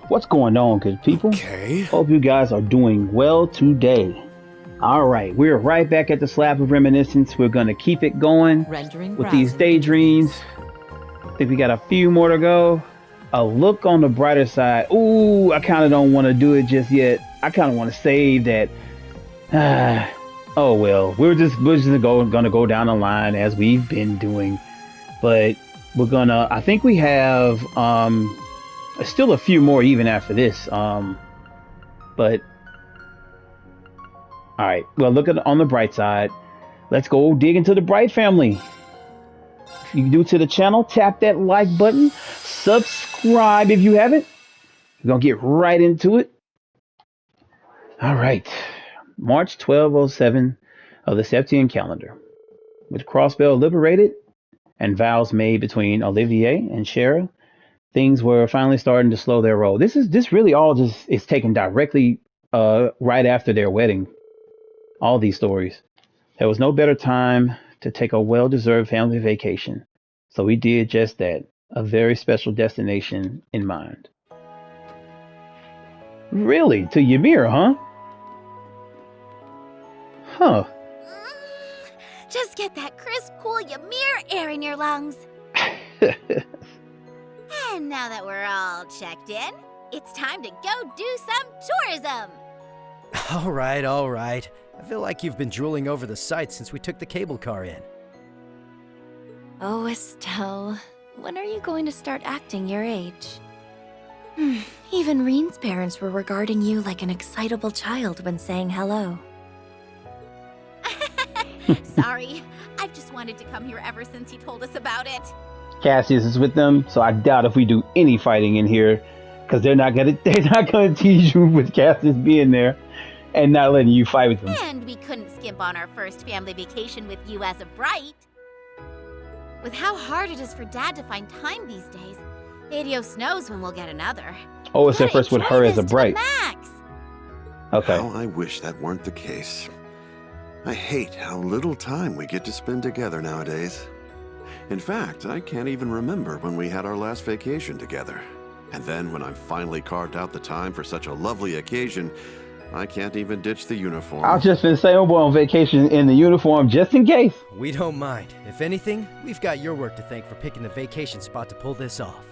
What's going on, good people? Okay. Hope you guys are doing well today. Alright, we're right back at the slab of reminiscence. We're gonna keep it going Rendering with these browsing daydreams. interface. I think we got a few more to go. A look on the brighter side. Ooh, I kind of don't want to do it just yet. I kind of want to save that. Oh well, we're just gonna go down the line as we've been doing. But we're gonna. I think we have still a few more even after this. But all right. Well, look at on the bright side. Let's go dig into the Bright family. If you do to the channel, tap that like button. Subscribe if you haven't. We're gonna get right into it. All right. March 1207 of the Septian calendar. With Crossbell liberated and vows made between Olivier and Shara, things were finally starting to slow their roll. This really all just is taken directly right after their wedding. All these stories. There was no better time to take a well-deserved family vacation, so we did just that. A very special destination in mind. Really? To Ymir, huh? Huh. Just get that crisp, cool Ymir air in your lungs. And now that we're all checked in, it's time to go do some tourism. All right. I feel like you've been drooling over the site since we took the cable car in. Oh, Estelle, when are you going to start acting your age? Even Reen's parents were regarding you like an excitable child when saying hello. Sorry, I've just wanted to come here ever since he told us about it. Cassius is with them, so I doubt if we do any fighting in here, because they're not gonna tease you with Cassius being there and not letting you fight with them. And we couldn't skimp on our first family vacation with you as a Bright. With how hard it is for Dad to find time these days, Adios knows when we'll get another. Oh, it's their first with her as a Bright. Max. Okay. How I wish that weren't the case. I hate how little time we get to spend together nowadays. In fact, I can't even remember when we had our last vacation together. And then when I finally carved out the time for such a lovely occasion, I can't even ditch the uniform. I've just been saying we're on vacation in the uniform just in case. We don't mind. If anything, we've got your work to thank for picking the vacation spot to pull this off.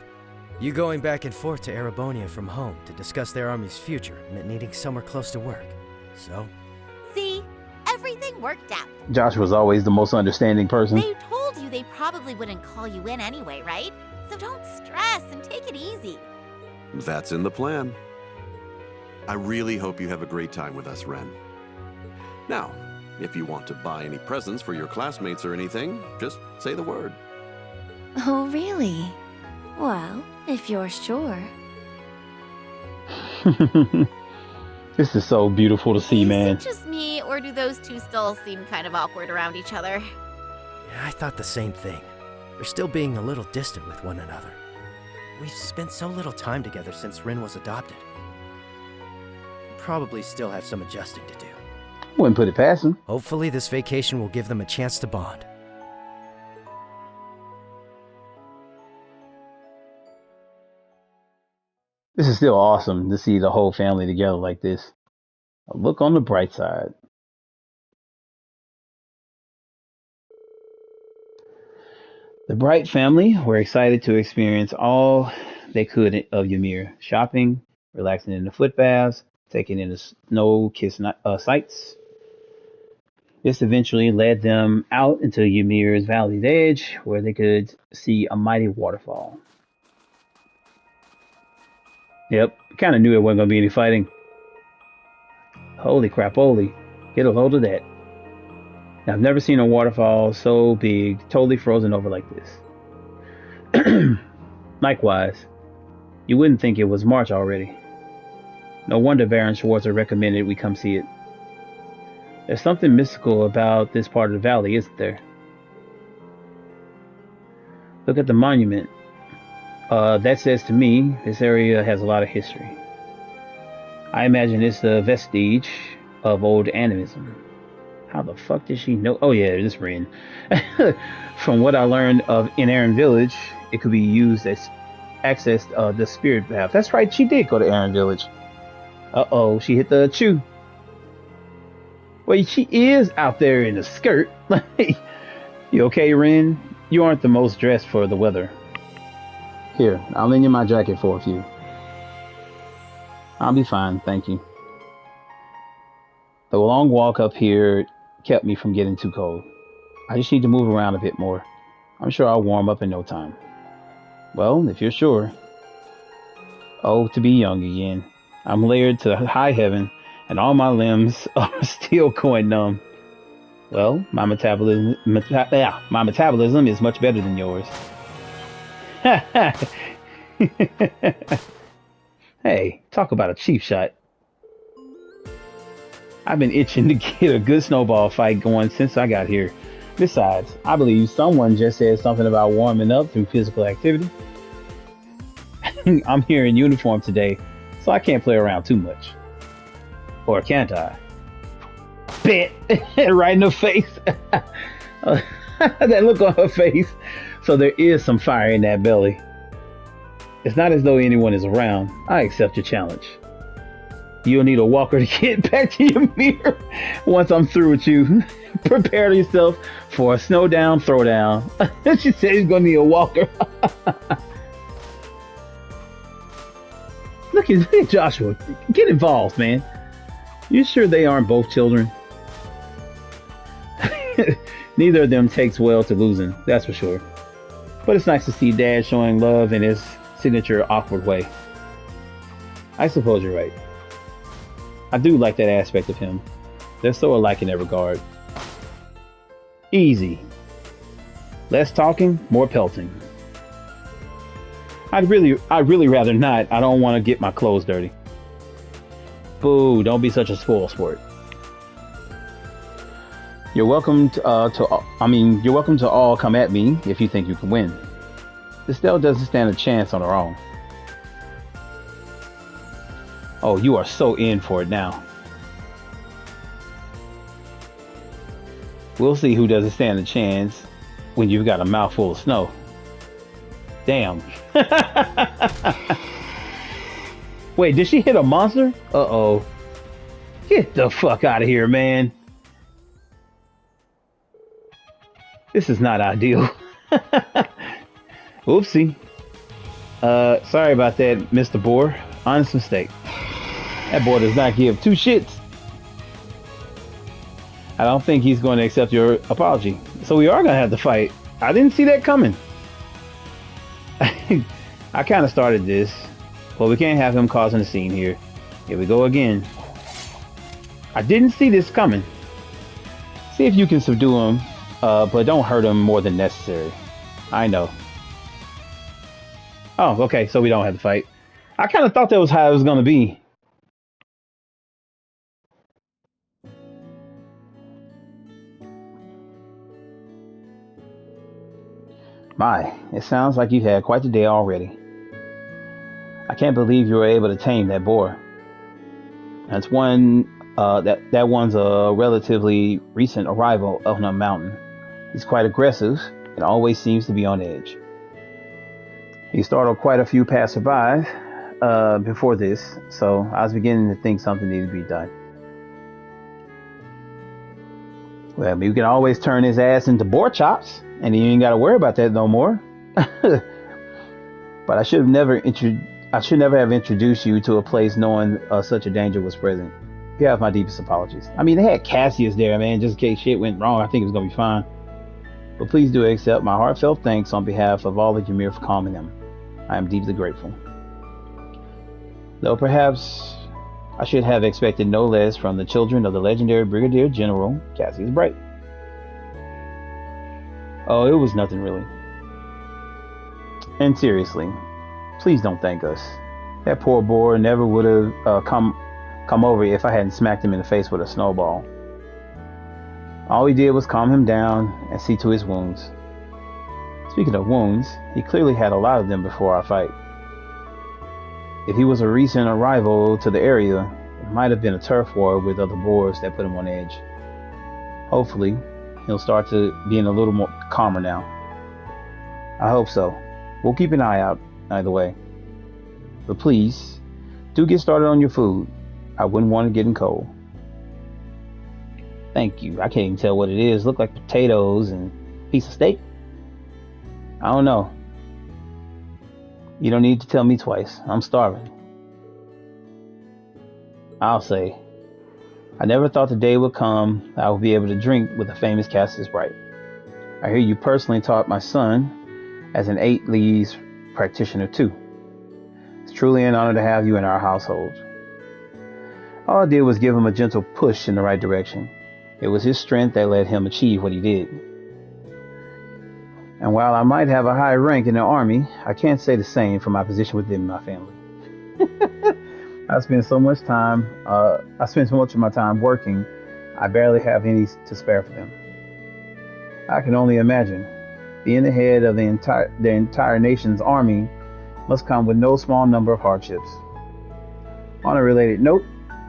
You going back and forth to Erebonia from home to discuss their army's future meant needing somewhere close to work. So? See? Everything worked out. Josh was always the most understanding person. They told you they probably wouldn't call you in anyway, right? So don't stress and take it easy. That's in the plan. I really hope you have a great time with us, Ren. Now, if you want to buy any presents for your classmates or anything, just say the word. Oh, really? Well, if you're sure. This is so beautiful to see, man. Is it just me, or do those two still seem kind of awkward around each other? Yeah, I thought the same thing. They're still being a little distant with one another. We've spent so little time together since Ren was adopted. Probably still have some adjusting to do. Wouldn't put it past him. Hopefully this vacation will give them a chance to bond. This is still awesome to see the whole family together like this. A look on the bright side. The Bright family were excited to experience all they could of Ymir. Shopping, relaxing in the foot baths, taking in the snow-kissed sights. This eventually led them out into Ymir's valley's edge, where they could see a mighty waterfall. Yep, kind of knew it wasn't going to be any fighting. Holy crap, holy. Get a load of that. Now, I've never seen a waterfall so big, totally frozen over like this. Likewise, you wouldn't think it was March already. No wonder Baron Schwarzer recommended we come see it. There's something mystical about this part of the valley, isn't there? Look at the monument. That says to me, this area has a lot of history. I imagine it's a vestige of old animism. How the fuck did she know? Oh yeah, this Ren. From what I learned of in Aaron Village, it could be used as access the spirit path. That's right, she did go to Aaron Village. Uh-oh, she hit the chew. Wait, she is out there in a skirt. You okay, Rin? You aren't the most dressed for the weather. Here, I'll lend you my jacket for a few. I'll be fine, thank you. The long walk up here kept me from getting too cold. I just need to move around a bit more. I'm sure I'll warm up in no time. Well, if you're sure. Oh, to be young again. I'm layered to high heaven, and all my limbs are still going numb. Well, my metabolism is much better than yours. Hey, talk about a cheap shot. I've been itching to get a good snowball fight going since I got here. Besides, I believe someone just said something about warming up through physical activity. I'm here in uniform today, so I can't play around too much. Or can't I? Bit! Right in the face. That look on her face. So there is some fire in that belly. It's not as though anyone is around. I accept your challenge. You'll need a walker to get back to your mirror once I'm through with you. Prepare yourself for a snow down throwdown. She said he's gonna need a walker. Look at Joshua. Get involved, man. You sure they aren't both children? Neither of them takes well to losing, that's for sure. But it's nice to see Dad showing love in his signature awkward way. I suppose you're right. I do like that aspect of him. They're so alike in that regard. Easy. Less talking, more pelting. I'd really rather not. I don't want to get my clothes dirty. Boo, don't be such a spoil sport. You're welcome to all come at me if you think you can win. Estelle doesn't stand a chance on her own. Oh, you are so in for it now. We'll see who doesn't stand a chance when you've got a mouthful of snow. Damn. Wait, did she hit a monster? Uh-oh. Get the fuck out of here, man. This is not ideal. Oopsie. Sorry about that, Mr. Boar. Honest mistake. That boy does not give two shits. I don't think he's going to accept your apology. So we are going to have to fight. I didn't see that coming. I kind of started this. Well, we can't have him causing a scene here. Here we go again. I didn't see this coming. See if you can subdue him, but don't hurt him more than necessary. I know. Oh, okay, so we don't have to fight. I kind of thought that was how it was going to be. My, it sounds like you've had quite the day already. I can't believe you were able to tame that boar. That's one. That one's a relatively recent arrival on a mountain. He's quite aggressive and always seems to be on edge. He startled quite a few passersby before this, so I was beginning to think something needed to be done. Well, we can always turn his ass into boar chops, and you ain't got to worry about that no more. But I should never have introduced you to a place knowing such a danger was present. You have my deepest apologies. I mean, they had Cassius there, man, just in case shit went wrong. I think it was gonna be fine. But please do accept my heartfelt thanks on behalf of all of Ymir for calming them. I am deeply grateful. Though perhaps I should have expected no less from the children of the legendary Brigadier General Cassius Bright. Oh, it was nothing really. And seriously, please don't thank us. That poor boar never would have come over if I hadn't smacked him in the face with a snowball. All we did was calm him down and see to his wounds. Speaking of wounds, he clearly had a lot of them before our fight. If he was a recent arrival to the area, it might have been a turf war with other boars that put him on edge. Hopefully, he'll start to being a little more calmer now. I hope so. We'll keep an eye out. either way. But please, do get started on your food. I wouldn't want it getting cold. Thank you. I can't even tell what it is. Look like potatoes and a piece of steak. I don't know. You don't need to tell me twice. I'm starving. I'll say, I never thought the day would come I would be able to drink with the famous Cassius Bright. I hear you personally taught my son as an 8 leaves practitioner too. It's truly an honor to have you in our household. All I did was give him a gentle push in the right direction. It was his strength that let him achieve what he did. And while I might have a high rank in the army, I can't say the same for my position within my family. I spend so much of my time working, I barely have any to spare for them. I can only imagine. Being the head of the entire nation's army must come with no small number of hardships. On a related note,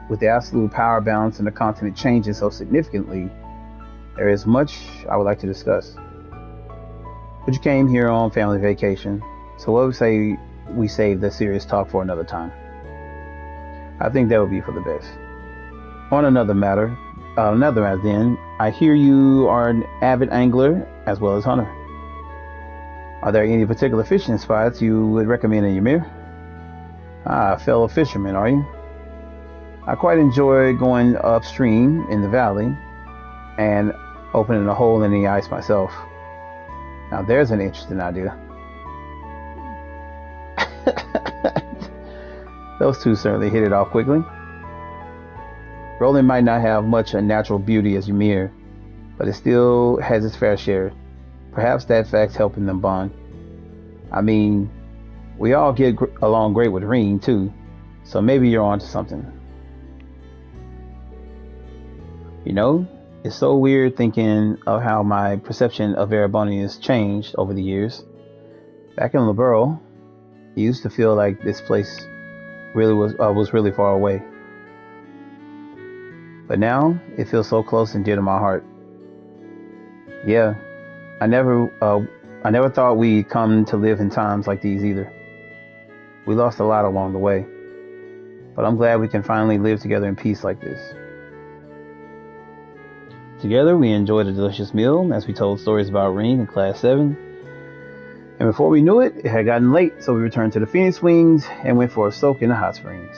with the absolute power balance in the continent changing so significantly, there is much I would like to discuss. But you came here on family vacation, so what would say we save the serious talk for another time? I think that would be for the best. On another matter then, I hear you are an avid angler as well as hunter. Are there any particular fishing spots you would recommend in Ymir? Fellow fisherman, are you? I quite enjoy going upstream in the valley and opening a hole in the ice myself. Now there's an interesting idea. Those two certainly hit it off quickly. Roland might not have much a natural beauty as Ymir, but it still has its fair share. Perhaps that fact's helping them bond. I mean, we all get along great with Reen too, so maybe you're onto something. You know, it's so weird thinking of how my perception of Ereboni has changed over the years. Back in Liberl, it used to feel like this place really was really far away. But now it feels so close and dear to my heart. Yeah, I never thought we'd come to live in times like these either. We lost a lot along the way, but I'm glad we can finally live together in peace like this. Together, we enjoyed a delicious meal as we told stories about Reen in Class 7. And before we knew it, it had gotten late, so we returned to the Phoenix Wings and went for a soak in the hot springs.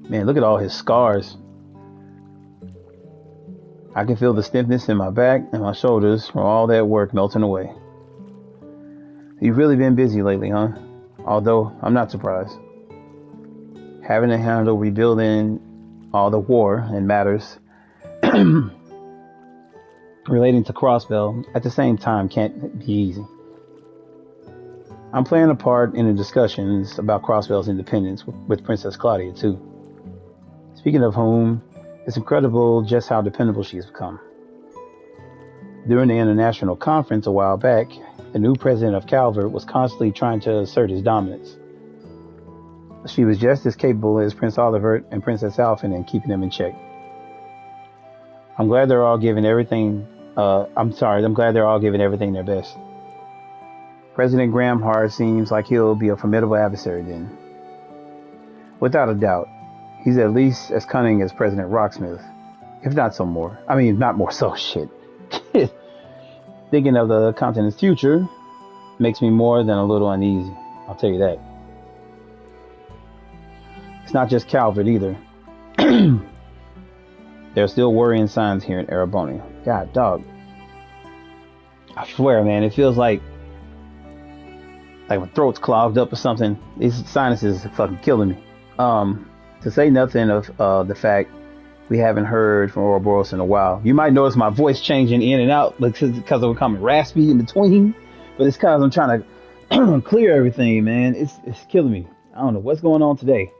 Man, look at all his scars. I can feel the stiffness in my back and my shoulders from all that work melting away. You've really been busy lately, huh? Although, I'm not surprised. Having to handle rebuilding all the war and matters relating to Crossbell at the same time can't be easy. I'm playing a part in the discussions about Crossbell's independence with Princess Claudia, too. Speaking of whom, it's incredible just how dependable she's become. During the international conference a while back, the new president of Calvert was constantly trying to assert his dominance. She was just as capable as Prince Olivert and Princess Alphen in keeping them in check. I'm glad they're all giving everything their best. President Gramhard seems like he'll be a formidable adversary then. Without a doubt, he's at least as cunning as President Rocksmith, if not some more. I mean, not more so, shit. Thinking of the continent's future makes me more than a little uneasy, I'll tell you that. It's not just Calvert either. There are still worrying signs here in Ereboni. God, dog. I swear, man, it feels like my throat's clogged up or something. These sinuses are fucking killing me. To say nothing of the fact we haven't heard from Ouroboros in a while. You might notice my voice changing in and out because I'm becoming raspy in between, but it's because I'm trying to clear everything, man. It's killing me. I don't know what's going on today.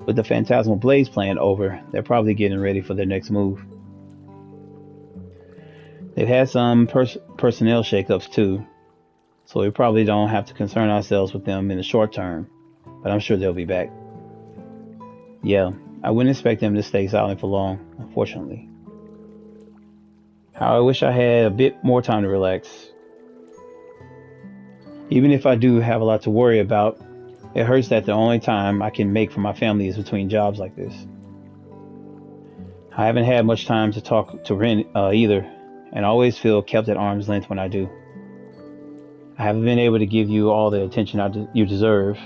With the Phantasmal Blaze plan over, they're probably getting ready for their next move. They've had some personnel shakeups too, so we probably don't have to concern ourselves with them in the short term, but I'm sure they'll be back. Yeah, I wouldn't expect them to stay silent for long, unfortunately. How I wish I had a bit more time to relax. Even if I do have a lot to worry about, it hurts that the only time I can make for my family is between jobs like this. I haven't had much time to talk to Ren either, and I always feel kept at arm's length when I do. I haven't been able to give you all the attention you deserve.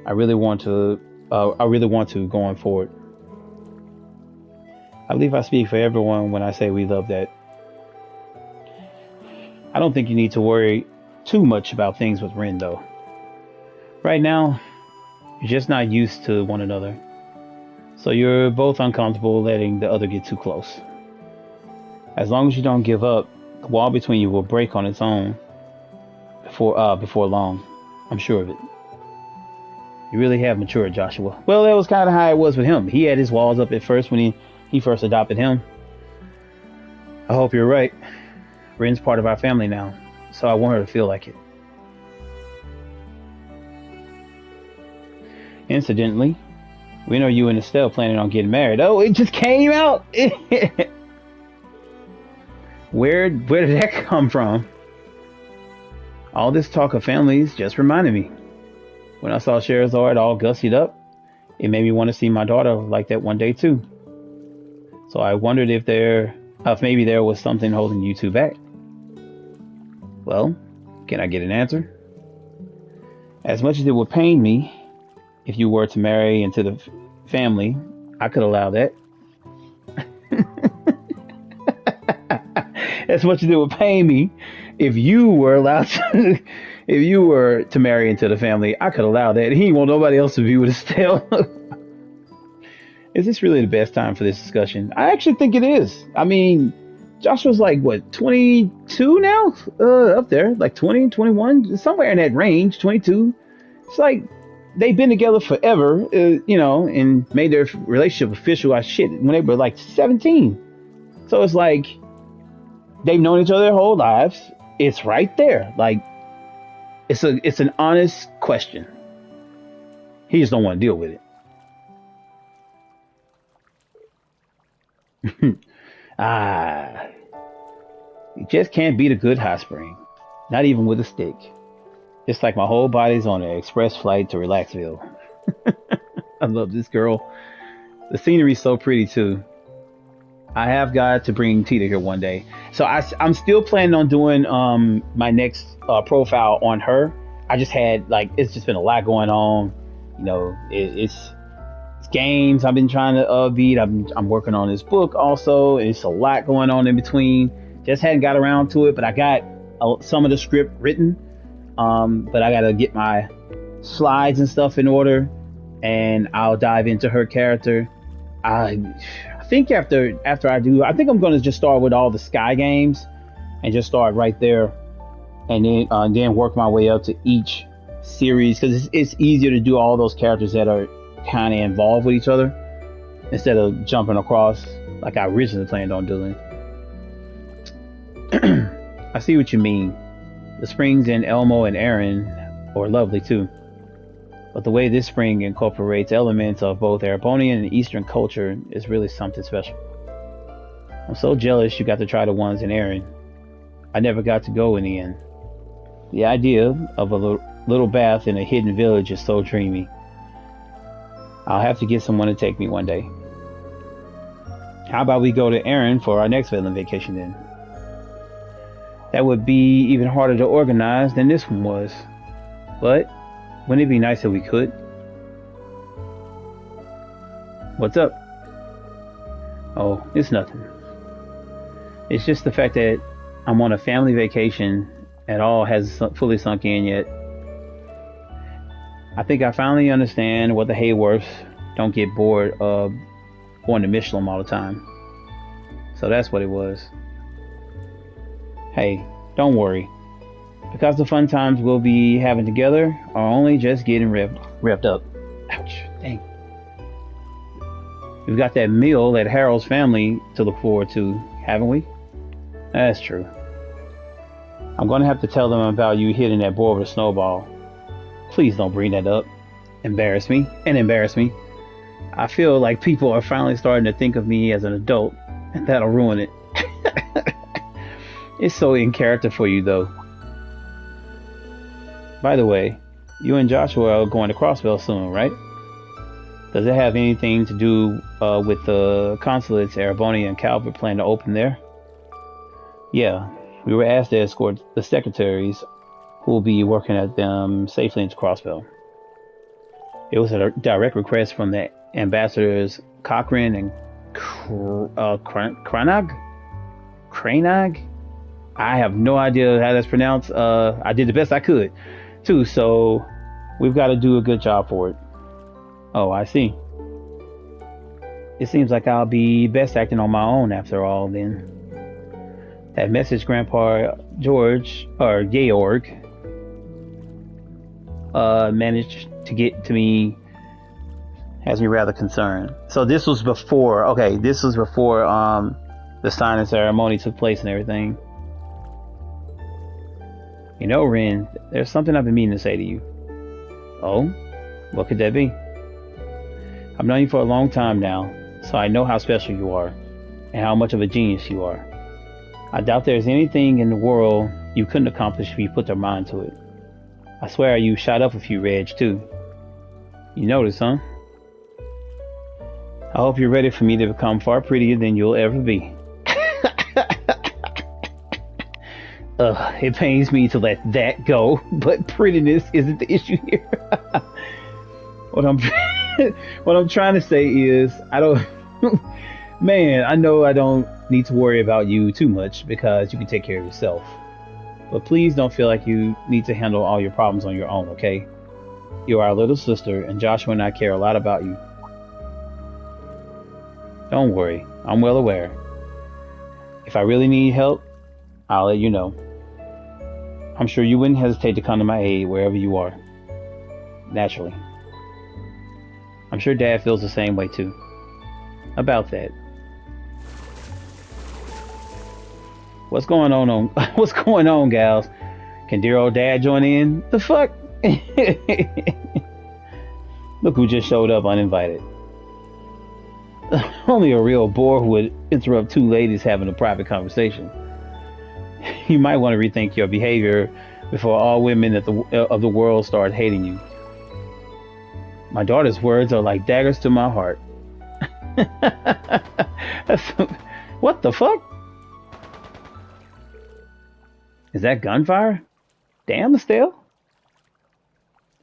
I really want to. I really want to going forward. I believe I speak for everyone when I say we love that. I don't think you need to worry too much about things with Ren, though. Right now, you're just not used to one another, so you're both uncomfortable letting the other get too close. As long as you don't give up, the wall between you will break on its own before long. I'm sure of it. You really have matured, Joshua. Well, that was kind of how it was with him. He had his walls up at first when he first adopted him. I hope you're right. Ren's part of our family now, so I want her to feel like it. Incidentally, when are you and Estelle planning on getting married? Oh, it just came out! Where did that come from? All this talk of families just reminded me. When I saw Sherazard all gussied up, it made me want to see my daughter like that one day too. So I wondered if maybe there was something holding you two back. Well, can I get an answer? As much as it would pain me if you were to marry into the family, I could allow that. As much as it would pain me if you were allowed to, if you were to marry into the family, I could allow that. He ain't want nobody else to be with Estelle. Is this really the best time for this discussion? I actually think it is. I mean, Joshua's like, what, 22 now? Up there, like 20, 21, somewhere in that range, 22. It's like they've been together forever, and made their relationship official when they were like 17. So it's like they've known each other their whole lives. It's right there. Like, it's an honest question. He just don't want to deal with it. You just can't beat a good hot spring. Not even with a stick. It's like my whole body's on an express flight to Relaxville. I love this girl. The scenery's so pretty too. I have got to bring Tita here one day. So I'm still planning on doing my next profile on her. I just had it's just been a lot going on. It's games I've been trying to beat. I'm working on this book also. It's a lot going on in between. Just hadn't got around to it, but I got some of the script written. But I gotta get my slides and stuff in order, and I'll dive into her character. I think after I do, I think I'm gonna just start with all the Sky games, and just start right there, and then work my way up to each series, because it's easier to do all those characters that are kind of involved with each other instead of jumping across like I originally planned on doing. I see what you mean. The springs in Elmo and Aaron are lovely too, but the way this spring incorporates elements of both Erebonian and Eastern culture is really something special. I'm so jealous you got to try the ones in Aaron. I never got to go in the end. The idea of a little bath in a hidden village is so dreamy. I'll have to get someone to take me one day. How about we go to Aaron for our next villain vacation then? That would be even harder to organize than this one was. But wouldn't it be nice if we could? What's up? Oh, it's nothing. It's just the fact that I'm on a family vacation at all hasn't fully sunk in yet. I think I finally understand what the Hayworths don't get bored of going to Michelin all the time. So that's what it was. Hey, don't worry, because the fun times we'll be having together are only just getting revved up. Ouch, dang. We've got that meal at Harold's family to look forward to, haven't we? That's true. I'm going to have to tell them about you hitting that boy with a snowball. Please don't bring that up. Embarrass me. I feel like people are finally starting to think of me as an adult, and that'll ruin it. It's so in character for you, though. By the way, you and Joshua are going to Crossbell soon, right? Does it have anything to do with the consulates Arebonia and Calvert plan to open there? Yeah, we were asked to escort the secretaries who will be working at them safely into Crossbell. It was a direct request from the ambassadors Cochrane and Cranag? I have no idea how that's pronounced. I did the best I could, too, so we've got to do a good job for it. Oh, I see. It seems like I'll be best acting on my own after all, then. That message Grandpa George, or Georg, managed to get to me has me rather concerned. So this was before, the signing ceremony took place and everything. You know, Ren, there's something I've been meaning to say to you. Oh? What could that be? I've known you for a long time now, so I know how special you are, and how much of a genius you are. I doubt there's anything in the world you couldn't accomplish if you put your mind to it. I swear you shot up a few Reg, too. You notice, huh? I hope you're ready for me to become far prettier than you'll ever be. It pains me to let that go, but prettiness isn't the issue here. What I'm trying to say is, man, I know I don't need to worry about you too much because you can take care of yourself. But please don't feel like you need to handle all your problems on your own, okay? You are our little sister, and Joshua and I care a lot about you. Don't worry, I'm well aware. If I really need help, I'll let you know. I'm sure you wouldn't hesitate to come to my aid wherever you are. Naturally. I'm sure Dad feels the same way too. About that. What's going on, gals? Can dear old Dad join in? The fuck? Look who just showed up uninvited. Only a real bore who would interrupt two ladies having a private conversation. You might want to rethink your behavior before all women of the world start hating you. My daughter's words are like daggers to my heart. What the fuck? Is that gunfire? Damn, Estelle.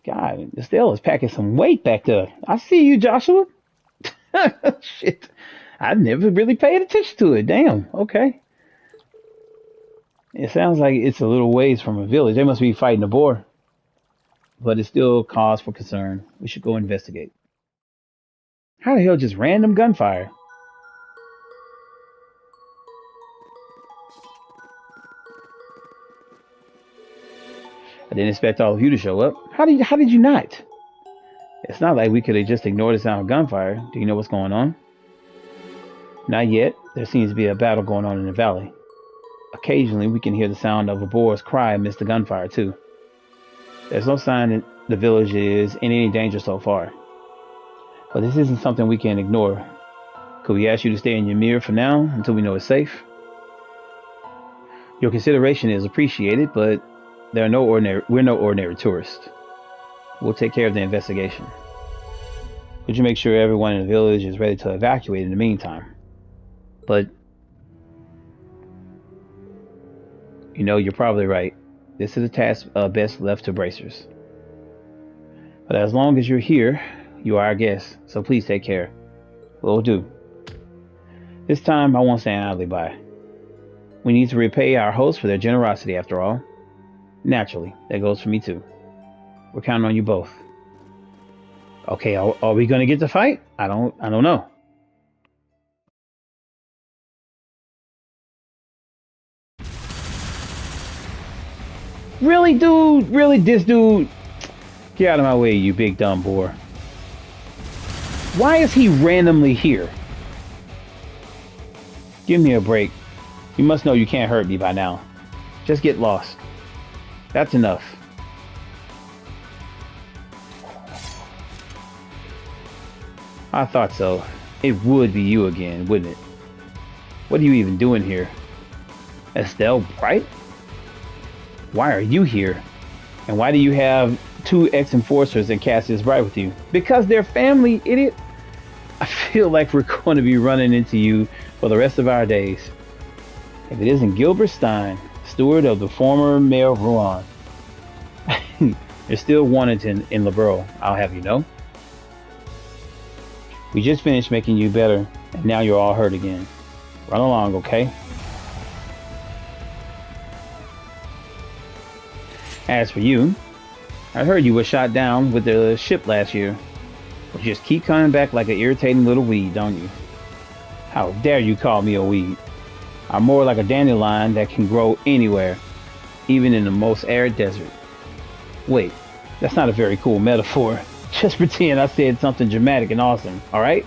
God, Estelle is packing some weight back there. I see you, Joshua. Shit. I never really paid attention to it. Damn, okay. It sounds like it's a little ways from a village. They must be fighting a boar. But it's still cause for concern. We should go investigate. How the hell just random gunfire? I didn't expect all of you to show up. How did you not? It's not like we could have just ignored the sound of gunfire. Do you know what's going on? Not yet. There seems to be a battle going on in the valley. Occasionally, we can hear the sound of a boar's cry amidst the gunfire, too. There's no sign that the village is in any danger so far. But this isn't something we can ignore. Could we ask you to stay in your mirror for now, until we know it's safe? Your consideration is appreciated, but we're no ordinary tourists. We'll take care of the investigation. Would you make sure everyone in the village is ready to evacuate in the meantime? But you know, you're probably right. This is a task best left to bracers. But as long as you're here, you are our guest, so please take care. Will do. This time, I won't stand idly by. We need to repay our hosts for their generosity, after all. Naturally, that goes for me too. We're counting on you both. Okay, are we gonna get to fight? I don't know. Really, dude? Really, this dude? Get out of my way, you big dumb boar. Why is he randomly here? Give me a break. You must know you can't hurt me by now. Just get lost. That's enough. I thought so. It would be you again, wouldn't it? What are you even doing here? Estelle Bright? Why are you here? And why do you have two ex-enforcers and Cassius Bright with you? Because they're family, idiot. I feel like we're going to be running into you for the rest of our days. If it isn't Gilbert Stein, steward of the former mayor of Rouen. You're still wanted in LeBeau, I'll have you know. We just finished making you better, and now you're all hurt again. Run along, okay? As for you, I heard you were shot down with the ship last year. But you just keep coming back like an irritating little weed, don't you? How dare you call me a weed? I'm more like a dandelion that can grow anywhere, even in the most arid desert. Wait, that's not a very cool metaphor. Just pretend I said something dramatic and awesome, alright?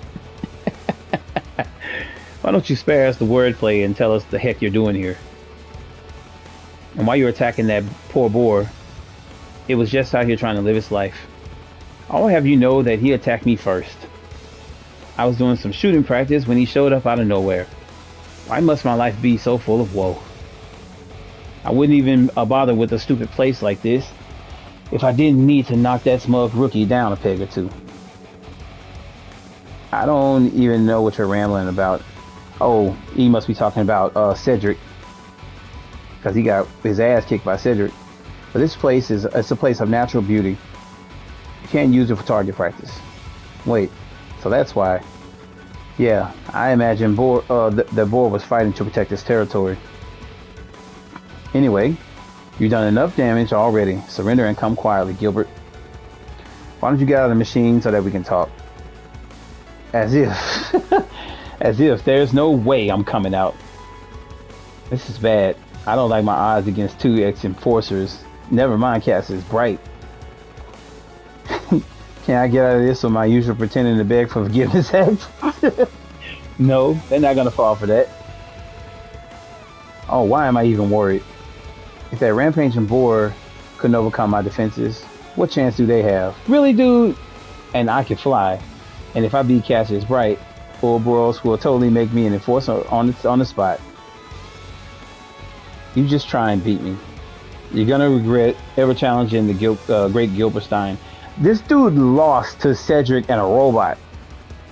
Why don't you spare us the wordplay and tell us the heck you're doing here? And while you're attacking that poor boar, it was just out here trying to live its life. I'll have you know that he attacked me first. I was doing some shooting practice when he showed up out of nowhere. Why must my life be so full of woe? I wouldn't even bother with a stupid place like this if I didn't need to knock that smug rookie down a peg or two. I don't even know what you're rambling about. Oh, he must be talking about Cedric, because he got his ass kicked by Cedric. But this place it's a place of natural beauty. You can't use it for target practice. Wait, so that's why. Yeah, I imagine the boar was fighting to protect his territory. Anyway, you've done enough damage already. Surrender and come quietly, Gilbert. Why don't you get out of the machine so that we can talk? As if, as if there's no way I'm coming out. This is bad. I don't like my odds against two ex-enforcers. Never mind Cassius Bright. Can I get out of this with my usual pretending to beg for forgiveness act? No, they're not gonna fall for that. Oh, why am I even worried? If that rampaging boar couldn't overcome my defenses, what chance do they have? Really, dude? And I can fly. And if I beat Cassius Bright, Ouroboros will totally make me an enforcer on the spot. You just try and beat me. You're gonna regret ever challenging the great Gilbert Stein. This dude lost to Cedric and a robot,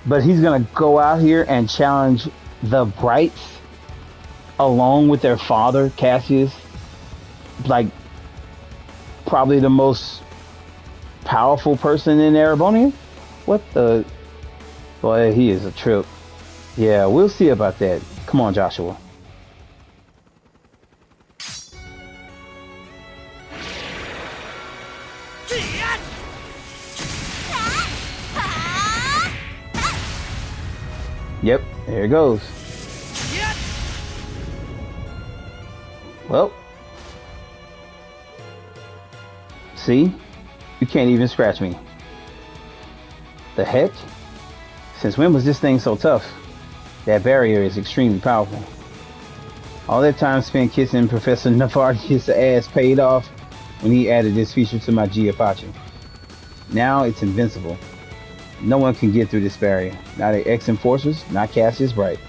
but he's gonna go out here and challenge the Brights along with their father, Cassius, like probably the most powerful person in Erebonia? What the? Boy, he is a trip. Yeah, we'll see about that. Come on, Joshua. Yep, there it goes. Well, see, you can't even scratch me. The heck? Since when was this thing so tough? That barrier is extremely powerful. All that time spent kissing Professor Navardius' ass paid off when he added this feature to my G Apache. Now it's invincible. No one can get through this barrier. Not the ex-enforcers, not Cassius Bright.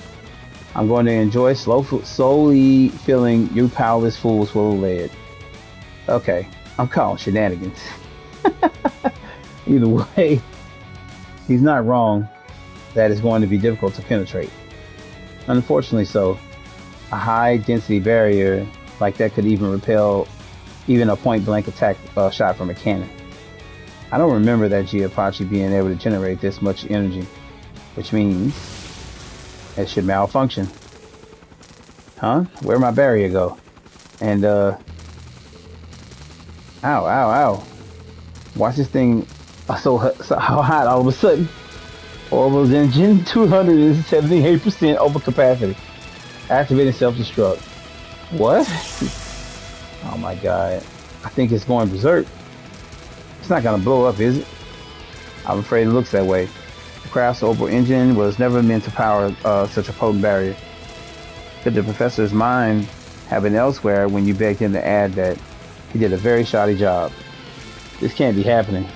I'm going to enjoy slowly filling you powerless fools full of lead. Okay, I'm calling shenanigans. Either way, he's not wrong. That is going to be difficult to penetrate. Unfortunately so. A high density barrier like that could even repel even a point blank attack shot from a cannon. I don't remember that G Apache being able to generate this much energy, which means it should malfunction. Huh? Where'd my barrier go? And ow, ow, ow. Watch this thing so hot all of a sudden. Orbital's engine 278% over capacity. Activating self-destruct. What? Oh my god. I think it's going berserk. It's not gonna blow up, is it? I'm afraid it looks that way. The craft's orbital engine was never meant to power such a potent barrier. Could the professor's mind have been elsewhere when you begged him to add that He did a very shoddy job. This can't be happening.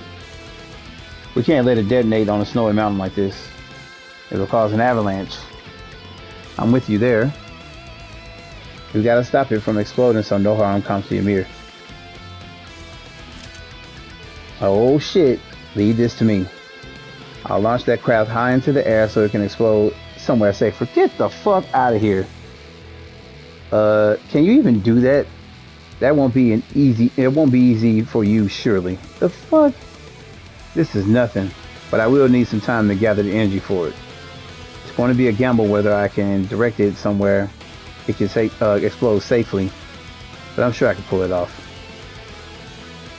We can't let it detonate on a snowy mountain like this. It'll cause an avalanche. I'm with you there. We gotta stop it from exploding so no harm comes to Ymir. Oh shit. Leave this to me. I'll launch that craft high into the air so it can explode somewhere safe. Get the fuck out of here. Can you even do that? That won't be an easy. It won't be easy for you, surely. The fuck? This is nothing. But I will need some time to gather the energy for it. It's going to be a gamble whether I can direct it somewhere it can explode safely. But I'm sure I can pull it off.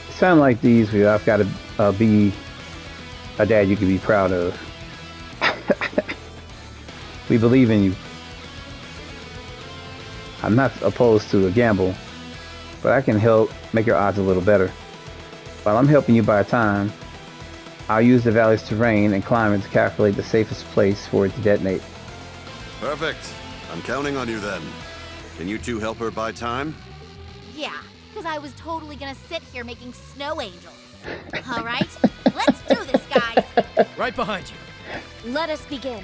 It sounds like these. I've got to be a dad you can be proud of. We believe in you. I'm not opposed to a gamble, but I can help make your odds a little better. While I'm helping you buy time, I'll use the valley's terrain and climate to calculate the safest place for it to detonate. Perfect. I'm counting on you then. Can you two help her buy time? Yeah, because I was totally gonna sit here making snow angels. All right, let's do this, guys. Right behind you. Let us begin.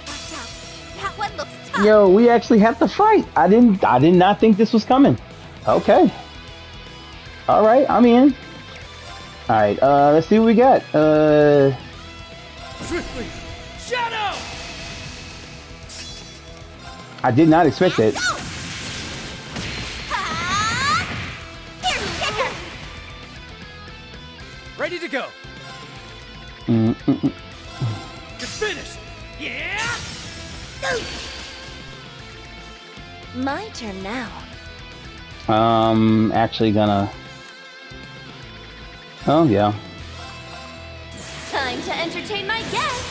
Watch out. That one looks tough. Yo, we actually have to fight. I did not think this was coming. Okay. All right, I'm in. All right, let's see what we got. Swiftly, shadow. I did not expect that. Go! Here, kicker. Ready to go. Mm-mm-mm. It's finished. Yeah. My turn now. Actually gonna. Oh yeah. Time to entertain my guests.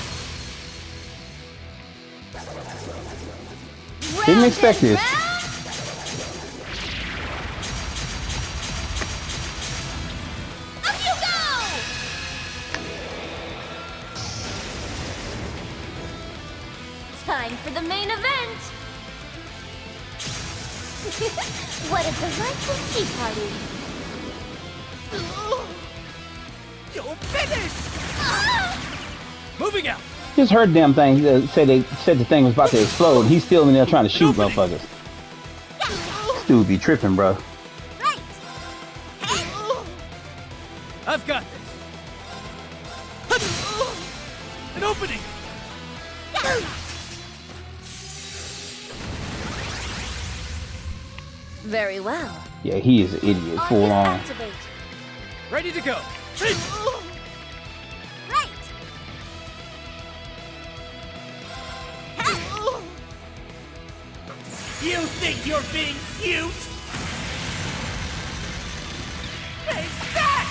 Didn't expect this. Up you go! Time for the main event. What a delightful tea party. You're finished. Moving out. Just heard damn thing say they said the thing was about to explode. He's still in there trying to shoot motherfuckers. This dude be tripping, bro. Right. Hey. I've got this. An opening. Very well. Yeah, he is an idiot, full on. Activate. Ready to go. Right. You think you're being cute? Take that!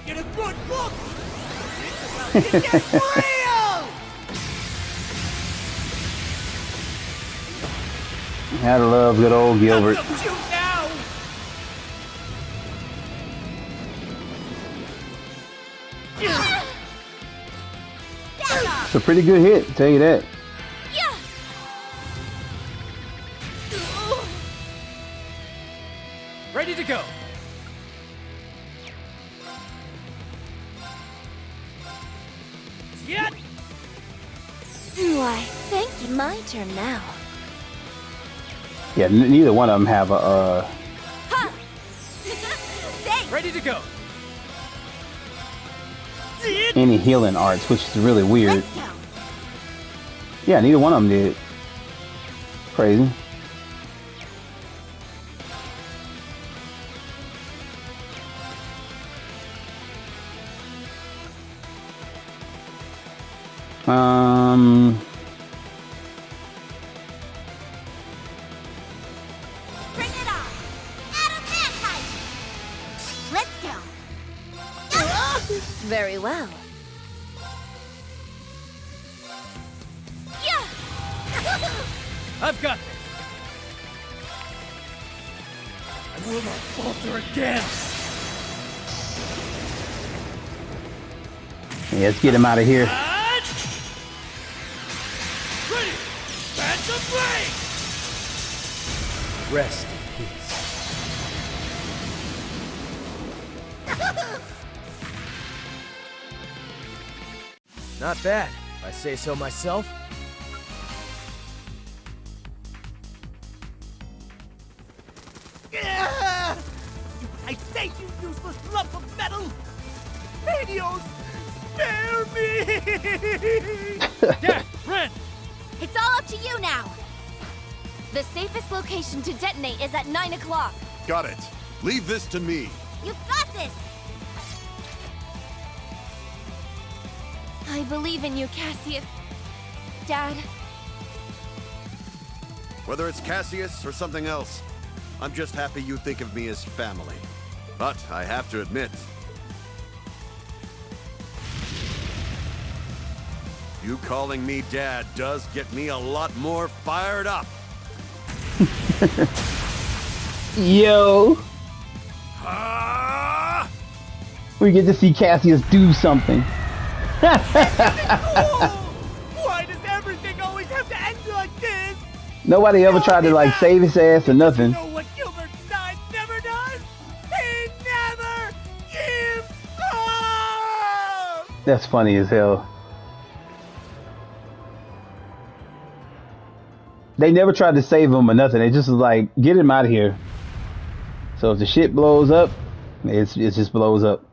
Get a good look! It's about to get real! Gotta love good old Gilbert. Not so cute now! It's a pretty good hit, I'll tell you that. Yeah. Ready to go. Yet. Why, thank you. My turn now. Yeah, neither one of them have a Thanks. Ready to go. any healing arts, which is really weird. Let's go. Yeah, neither one of them did. Crazy. Bring it on. Adamantite. Let's go. Very well. Yeah. I've got this. I will not falter again. Yeah, let's get him out of here. And... Ready. Rest in peace. Not bad, if I say so myself. I say, you useless lump of metal! Radios, spare me! Yeah, Ren! It's all up to you now! The safest location to detonate is at 9 o'clock. Got it. Leave this to me. You've got this! I believe in you, Cassius. Dad. Whether it's Cassius or something else, I'm just happy you think of me as family. But I have to admit, you calling me Dad does get me a lot more fired up. Yo, Ah! we get to see Cassius do something. Why does everything always have to end like this? Nobody ever tried to like save his ass or nothing. You know what Gilbert Stein never does? He never gives up! That's funny as hell. They never tried to save him or nothing. They just was like, get him out of here. So if the shit blows up, it just blows up.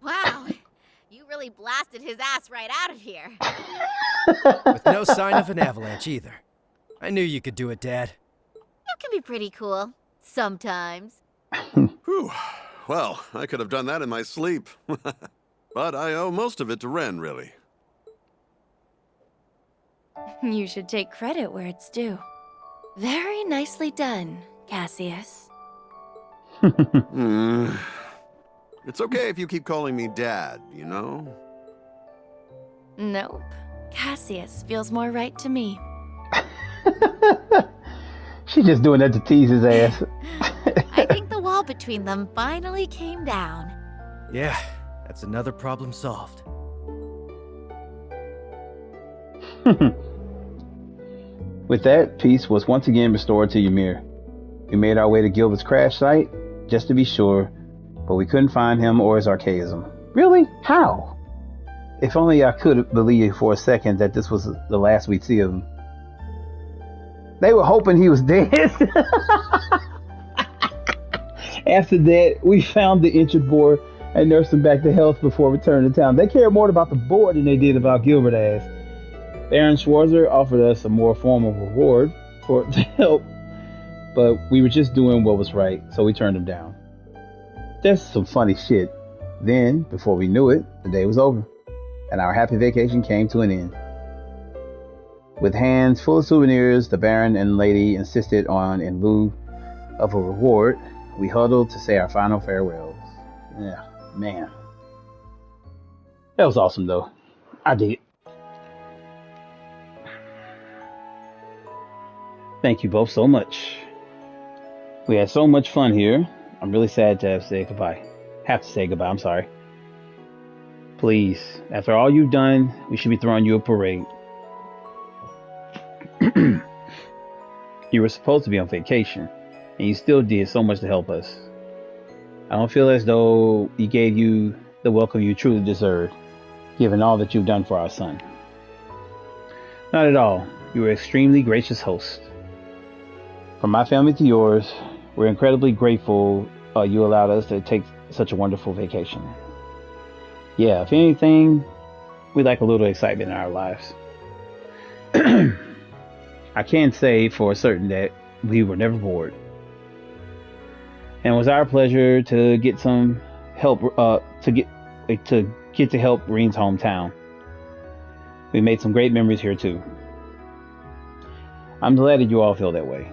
Wow, you really blasted his ass right out of here. With no sign of an avalanche either. I knew you could do it, Dad. You can be pretty cool. Sometimes. Whew. Well, I could have done that in my sleep. But I owe most of it to Ren, really. You should take credit where it's due. Very nicely done, Cassius. It's okay if you keep calling me Dad, you know? Nope. Cassius feels more right to me. She's just doing that to tease his ass. I think the wall between them finally came down. Yeah, that's another problem solved. With that, peace was once again restored to Ymir. We made our way to Gilbert's crash site, just to be sure, but we couldn't find him or his archaism. Really? How? If only I could believe for a second that this was the last we'd see of him. They were hoping he was dead. After that, we found the injured boar and nursed him back to health before returning to town. They cared more about the boar than they did about Gilbert ass. Baron Schwarzer offered us a more formal reward for the help, but we were just doing what was right, so we turned him down. That's some funny shit. Then, before we knew it, the day was over, and our happy vacation came to an end. With hands full of souvenirs, the Baron and Lady insisted on, in lieu of a reward, we huddled to say our final farewells. Yeah, man. That was awesome, though. I dig it. Thank you both so much. We had so much fun here. I'm really sad to have to say goodbye. I'm sorry. Please, after all you've done, we should be throwing you a parade. You were supposed to be on vacation, and you still did so much to help us. I don't feel as though we gave you the welcome you truly deserved, given all that you've done for our son. Not at all. You were an extremely gracious host. From my family to yours, we're incredibly grateful you allowed us to take such a wonderful vacation. Yeah, if anything, we like a little excitement in our lives. I can say for certain that we were never bored. And it was our pleasure to get some help to get to help Reen's hometown. We made some great memories here too. I'm glad that you all feel that way.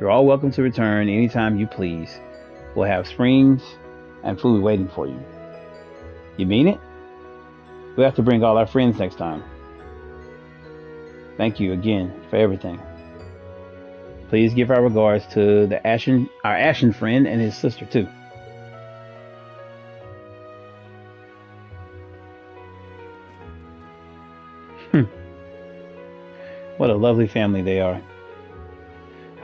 You're all welcome to return anytime you please. We'll have springs and food waiting for you. You mean it? We'll have to bring all our friends next time. Thank you again for everything. Please give our regards to our Ashen friend and his sister too. What a lovely family they are.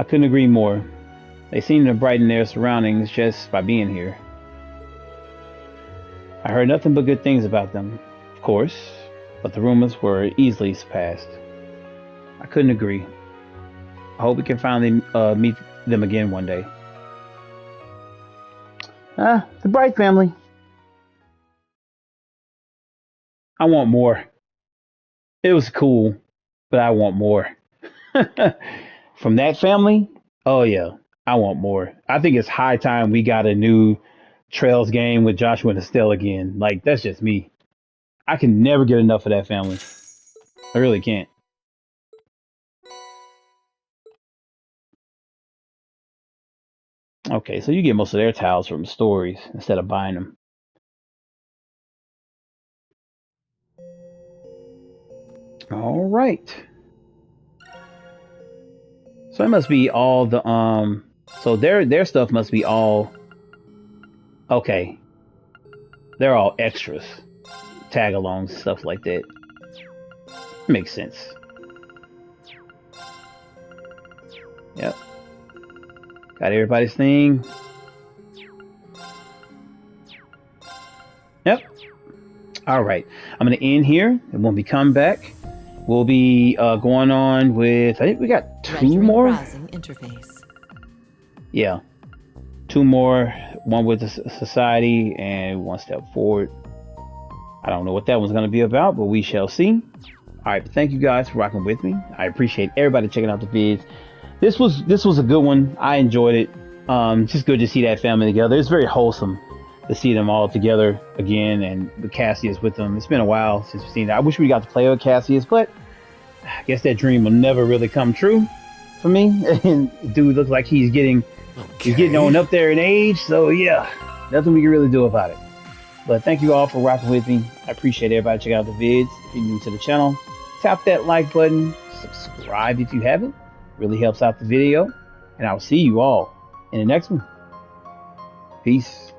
I couldn't agree more. They seem to brighten their surroundings just by being here. I heard nothing but good things about them, of course, but the rumors were easily surpassed. I couldn't agree. I hope we can finally meet them again one day. The Bright family. I want more. It was cool, but I want more. From that family, oh yeah, I want more. I think it's high time we got a new Trails game with Joshua and Estelle again. Like, that's just me. I can never get enough of that family. I really can't. Okay, so you get most of their tiles from stories instead of buying them. All right. So it must be all the so their stuff must be all okay. They're all extras. Tag alongs, stuff like that. Makes sense. Yep. Got everybody's thing. Yep. All right. I'm going to end here. And when we come back, we'll be going on with, I think we got two more. Browsing interface. Yeah. Two more. One with the society and one step forward. I don't know what that one's going to be about, but we shall see. All right. Thank you guys for rocking with me. I appreciate everybody checking out the vids. This was a good one. I enjoyed it. Just good to see that family together. It's very wholesome to see them all together again, and the Cassius with them. It's been a while since we've seen that. I wish we got to play with Cassius, but I guess that dream will never really come true for me. And dude looks like he's getting on up there in age. So yeah, nothing we can really do about it. But thank you all for rocking with me. I appreciate everybody checking out the vids. If you're new to the channel, tap that like button, subscribe if you haven't. Really helps out the video, and I'll see you all in the next one. Peace.